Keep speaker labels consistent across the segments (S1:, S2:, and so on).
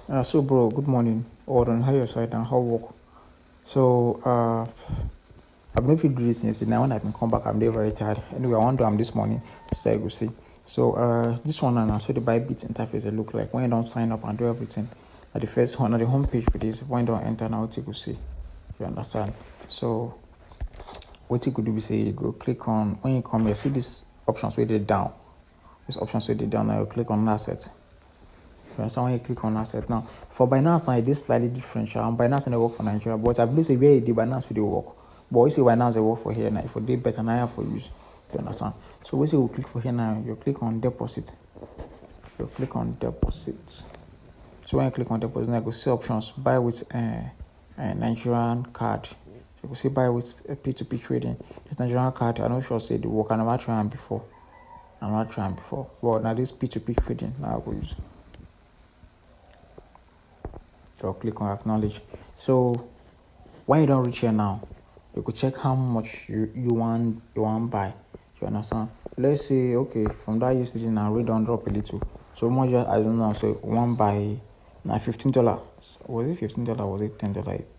S1: So bro, good morning. Or on how your side and how work. So I've not fit do this yesterday. Now when I can come back, I'm very tired. Anyway, I want to this morning so I go see. So this one and so the Bybit interface it look like when you don't sign up and do everything. At the first one at the home page for this, when you don't enter now you go see. You understand? So what you could do is say you go click on when you come here, see these options where they down. These options where they down now you click on assets. So when you click on asset now, for Binance now it is slightly different. Binance and they work for Nigeria, but I believe say where the Binance video work. But we say Binance they work for here now. If they better now for use, you understand? So we say we click for here now. You click on deposit. You click on deposit. So when you click on deposit, now you go see options buy with a Nigerian card. You go see buy with a P2P trading. This Nigerian card, I'm not sure say the work. I'm not trying before. But now this P2P trading now I go use. So click on acknowledge. So when you don't reach here now, you could check how much you want buy. You understand? Let's say okay, from that yesterday now we don't drop a little. So much I don't know. So one buy now $15. Was it $15? Was it $10?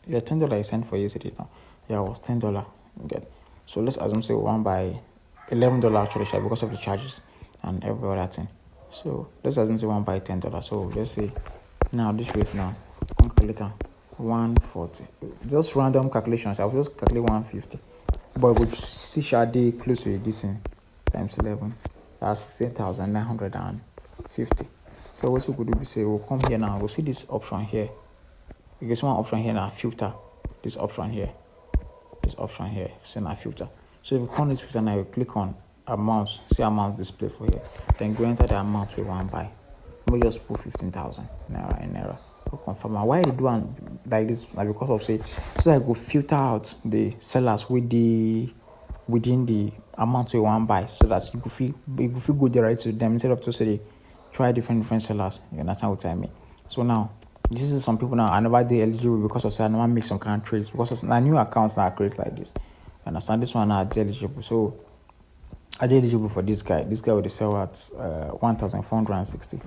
S1: Yeah, $10 I sent for yesterday now. Yeah, it was $10. Get. So let's assume say one buy $11 actually because of the charges and every other thing. So let's assume say one buy $10. So let's say now this rate now calculator 140. Just random calculations. I'll just calculate 150. But we see day close to this times 11. That's 15,950. So what we could do is say we'll come here now. We'll see this option here. Because one option here now filter. This option here. See now filter. So if you come this filter now, you click on amounts. See amount display for here. Then go enter the amount we want to buy. We just put 15,000 naira in error. Confirm. Why they do like this? Because of say so I go filter out the sellers within the amount we want to buy, so that you could feel go direct to them instead of to say try different sellers. You understand what I mean? So now this is some people now I never they eligible because of say I never make some kind of trades because of new accounts now create like this. You understand? This one now eligible. So are they eligible for this guy? This guy will sell at 1,460.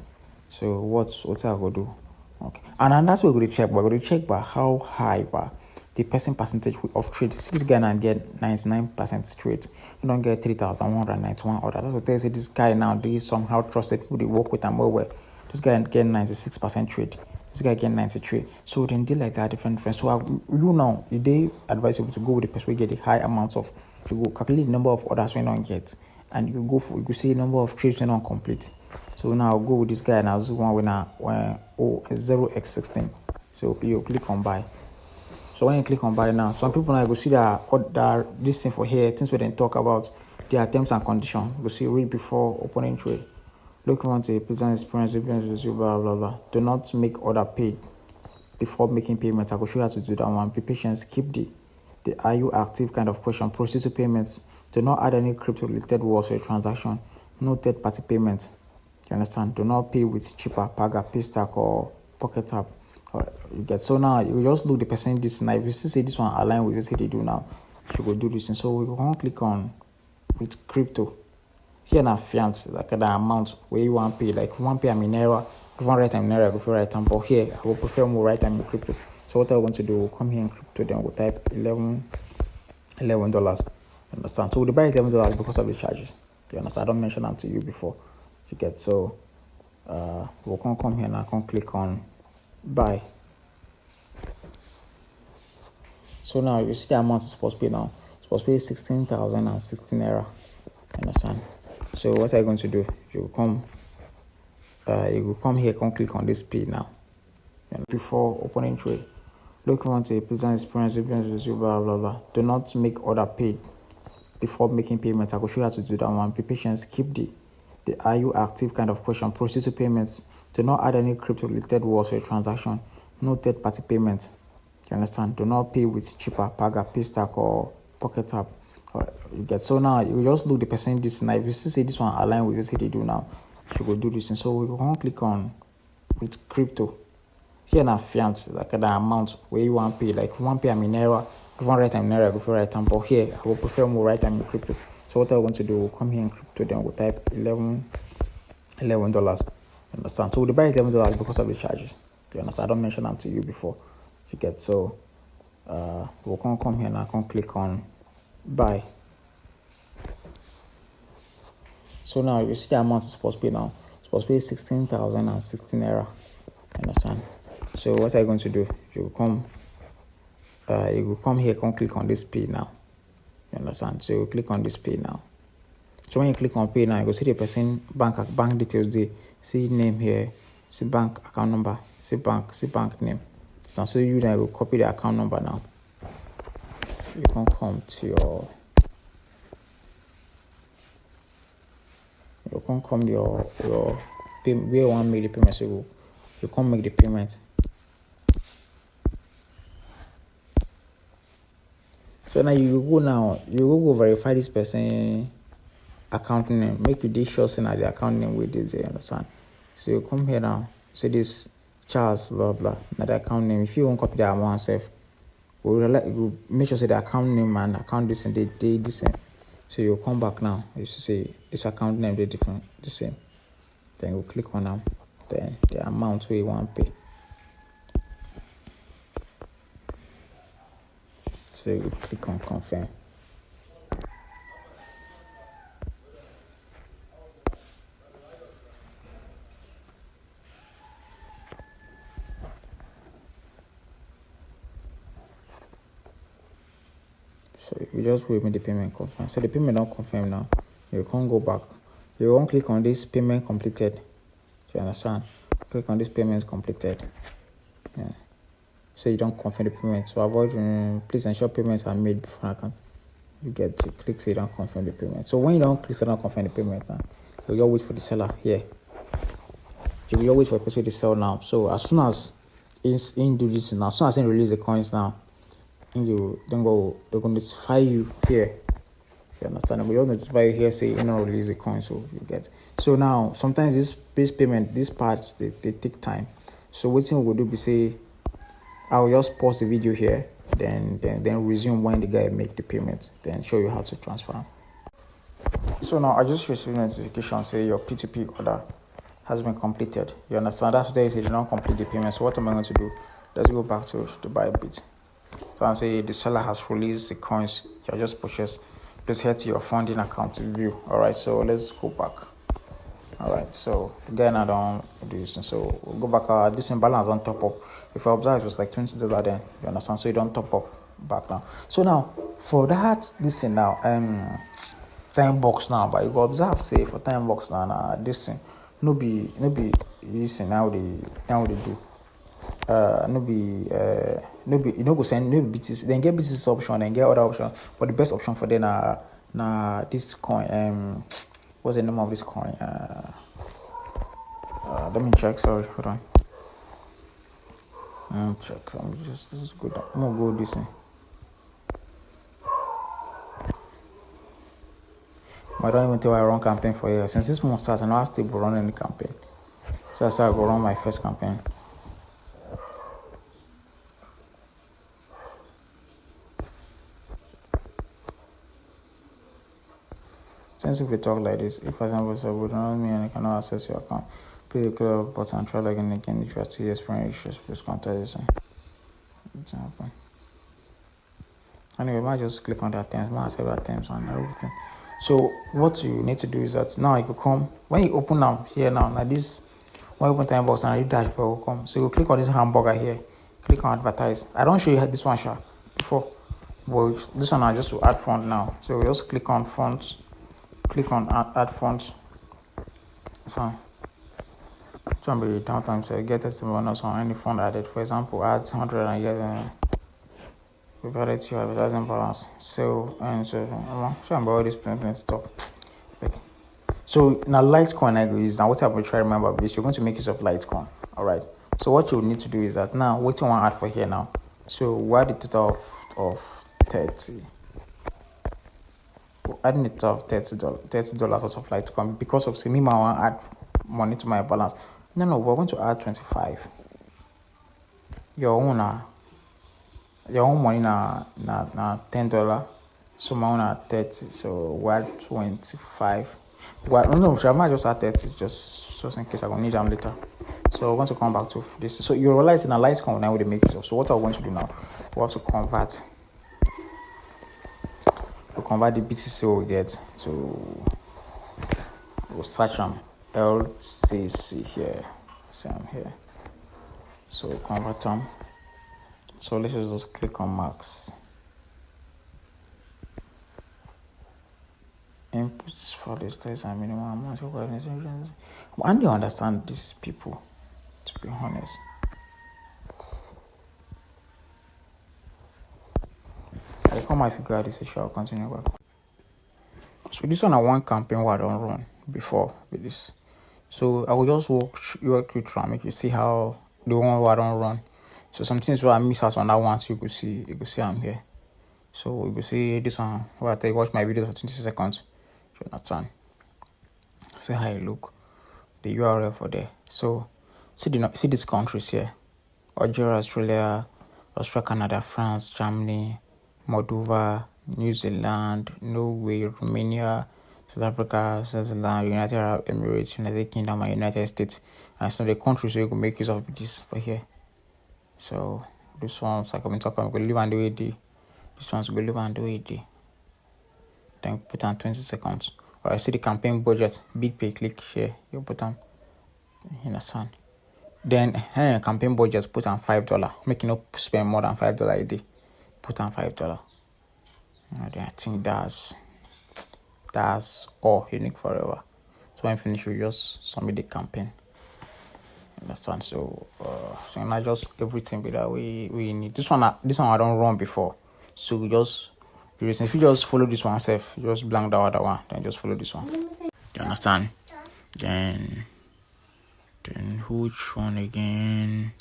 S1: So what's I go do? Okay, and that's what we're going to check. We're going to check by how high the percentage of trade. See this guy now get 99% trade. You don't get 3,191 orders. That's what they say. This guy now they somehow trusted people. They work with them well. This guy get 96% trade. This guy get 93. So then they like that different. So you know, they advisable to go with the person we get the high amounts of. You go calculate the number of orders we don't get, and you go for you see the number of trades we don't complete. So now I'll go with this guy and I'll do one winner 0x16. So you click on buy. So when you click on buy now, some people now go see that this thing for here, things we then talk about their terms and conditions. You see read before opening trade. Look on to present experience, blah blah blah. Do not make order paid before making payment. I will show you how to do that one. Be patient, keep the are you active kind of question. Proceed to payments. Do not add any crypto related words to your transaction. No third party payments. You understand? Do not pay with cheaper Paga, Paystack or Pocket App. You get so now you just look the percent this now. If you see say this one align with what they do now, you go do this. And so we can click on with crypto. Here now fiat like the amount where you want to pay. Like if you want to pay I'm in error, if you want to write I'm in error, if you write time. But here I will prefer more write I'm in crypto. So what I want to do, we'll come here in crypto, then we'll type $11. Understand? So we'll buy $11 because of the charges. You understand? I don't mention them to you before. You get so we'll come here now, click on buy. So now you see the amount is supposed to pay now. It's supposed to pay 16,016 naira. Understand? So what are you going to do? You will come here, click on this pay now. And before opening trade, look on to present experience, blah blah blah. Do not make order paid before making payment. I will show you how to do that one. Be patient, keep the are you active kind of question. Proceed to payments. Do not add any crypto related words to your transaction. No third party payments. You understand? Do not pay with cheaper Paga, Paystack or Pocket App. You get so now you just look the percent this now. If you see say this one align with what they do now, you go do this. And so we can click on with crypto. Here now fiat like the amount where you want to pay. Like if you want to pay I'm in error, if you want to write I'm in error, if you write time. But here I will prefer more write I'm in crypto. So what I want to do, we'll come here in crypto, then we'll type $11. You understand? So the buy $11 because of the charges. You understand? I don't mention them to you before. You get so. We'll come here now. Come click on buy. So now you see the amount it's supposed to be now. It's supposed to be 16,016 naira. Understand? So what are you going to do? You will come here, come click on this pay now. You understand? So you click on this pay now. So when you click on pay now, you go see the person bank details there. See name here, see bank account number, see bank name. So you then will copy the account number now. You can come to your pay, where you want to make the payment. So you can't make the payment. So now you go verify this person account name. Make you this sure saying that the account name with this, you understand? So you come here now, say this Charles blah blah, now the account name. If you won't copy that one self, we'll make sure say the account name and account this and they the same. So you come back now, you should say this account name they different, the same. Then you click on them, then the amount where you want to pay. So you click on confirm. So you just wait when the payment confirm. So the payment don't confirm now. You can't go back. You won't click on this payment completed. You understand? Click on this payment completed. Yeah. So you don't confirm the payment. So avoid please ensure payments are made before I can. You get to click so you don't confirm the payment. So when you don't click so you don't confirm the payment now, you just wait for the seller here. You will wait for the person to sell now. So as soon as in do this now, as soon as in release the coins now, they're going to notify you here. You understand? They will notify you here, say you know release the coin, so you get. So now sometimes this payment, these parts they take time. So what thing we'll do be say I'll just pause the video here, then resume when the guy make the payment, then show you how to transfer. So now I just received a notification say your P2P order has been completed. You understand? That's why they did not complete the payment. So what am I going to do? Let's go back to the buy bit. So I say the seller has released the coins you just purchased. Please head to your funding account to view. Alright, so let's go back. Alright, so again I don't do this. So we'll go back. This imbalance on top up. If I observe it was like $20 then, you understand? So you don't top up back now. So now for that this thing now Timebucks now, but you go observe say for Timebucks now this thing no be this thing now they do. No be you know go send no be BTC, then get BTC option, then get other option. But the best option for them na this coin. What's the name of this coin? Let me check. Sorry, hold on. Check. This is good. I'm gonna go this thing. I don't even tell I run campaign for years. Since this month starts, I know I still run any campaign. So that's how I go run my first campaign. Since if we talk like this, if for example so we don't mean I cannot access your account, please click the button and try login again if you are still experiencing issues, please contact this. Example. Anyway, I might just click on that terms, might several terms and everything. So what you need to do is that now you could come when you open now here now like this. When you open Timebucks and read dashboard will come. So you click on this hamburger here, click on advertise. I don't show you this one before, but this one I just will add font now. So we just click on fonts. Click on add fonts. So be downtime. So get it someone else on any font added. For example, add 100 and get we've added to your advertising balance. So about all this plenty stuff. Okay. So now Litecoin I go use now. What I will try to remember is you're going to make use of Litecoin. Alright. So what you need to do is that now what you want to add for here now. So we add the total of 30. Adding it of $30 worth of Litecoin because of me, I want to add money to my balance. No, we're going to add 25. Your own money na $10. So my own 30. So we're at 25. Well, no, I might just add 30 just in case I'm gonna need them later. So we're going to come back to this. So you realize in a light count now with the make use of. So what I want to do now, we have to convert the BTC we get to, we'll search on LCC here. Same here. So convert them. So let's just click on max. Inputs for the states and minimum amount of organizations. I don't understand these people, to be honest. I come I figure out this issue, I'll continue back. So this one I want campaign what I don't run before with this. So I will just work you through and make you see how the one what I don't run. So some things where I miss out on that one, so you could see I'm here. So you could see this one where I take watch my video for 20 seconds. Jonathan. See how it look. The URL for there. So see these countries here. Algeria, Australia, Canada, France, Germany, Moldova, New Zealand, Norway, Romania, South Africa, Switzerland, United Arab Emirates, United Kingdom, and United States. And some of the countries where you can make use of this for here. So this one's like I'm talking about live and do it. This one's will live and do it. Then put on 20 seconds. Or I see the campaign budget, big pay, click share. You put on, you understand? Then campaign budget, put on $5. Make you not spend more than $5 a day. Put on $5. I think that's all unique forever. So when finish, you just submit the campaign. Understand? So not just everything that we need. This one I don't run before. So if you just follow this one self, just blank the other one, then just follow this one. You understand? Then which one again?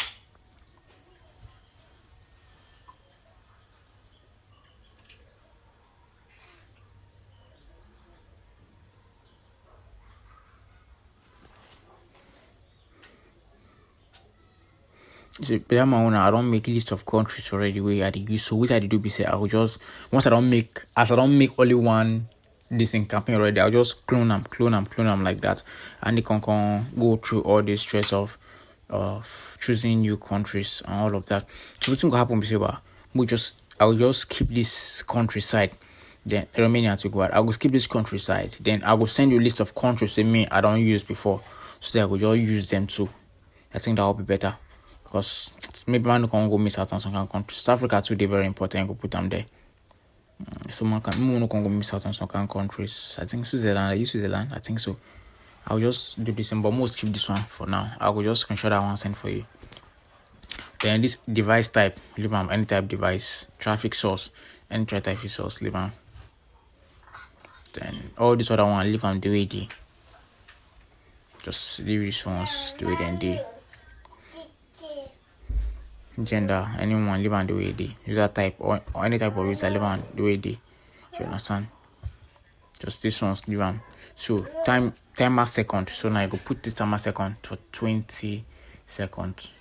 S1: So better my own, I don't make a list of countries already where I use. So what I do be say I will just once I don't make only one this in campaign already, I'll just clone them like that, and they can go through all the stress of choosing new countries and all of that. So what's gonna happen be say I will just keep this countryside. Then Romania to go out. I will skip this countryside. Then I will send you a list of countries to me I don't use before, so that I will just use them too. I think that will be better. Because maybe man can go miss out on some kind of countries. South Africa too, they're very important. Go put them there. So man can go miss out on some kind of countries. I think Switzerland. I use Switzerland. I think so. I'll just do this, but most keep this one for now. I will just screenshot that one send for you. Then this device type, leave them any type device, traffic source, any traffic source, leave them. Then all this other one, leave them the way they. Just leave these ones the way they. Gender, anyone live on the way they user type or any type of user live on the way they. You understand? Just this one's live on. So timer second. So now I go put this timer second to 20 seconds.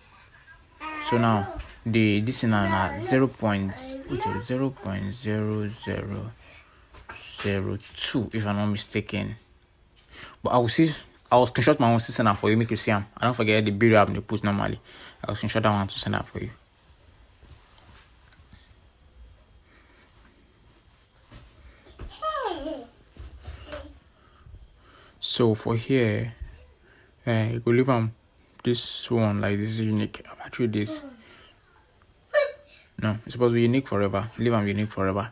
S1: So now this is now 0.0002 if I'm not mistaken. But I will screenshot my own send up for you, make you see them. I don't forget the video I'm put normally. I'll screenshot that one to send up for you. So for here, you go leave this one like this is unique. Actually, this no, it's supposed to be unique forever. Leave them unique forever.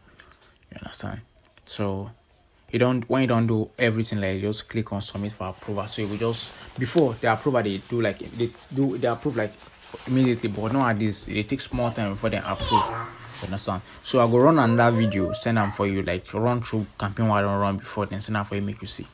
S1: You understand? So when you don't do everything like just click on submit for approval. So you will just before the approval they approve like immediately, but nowadays it takes more time before they approve. You understand? So I go run another video, send them for you, like run through campaign what I don't run before, then send them for you, make you see.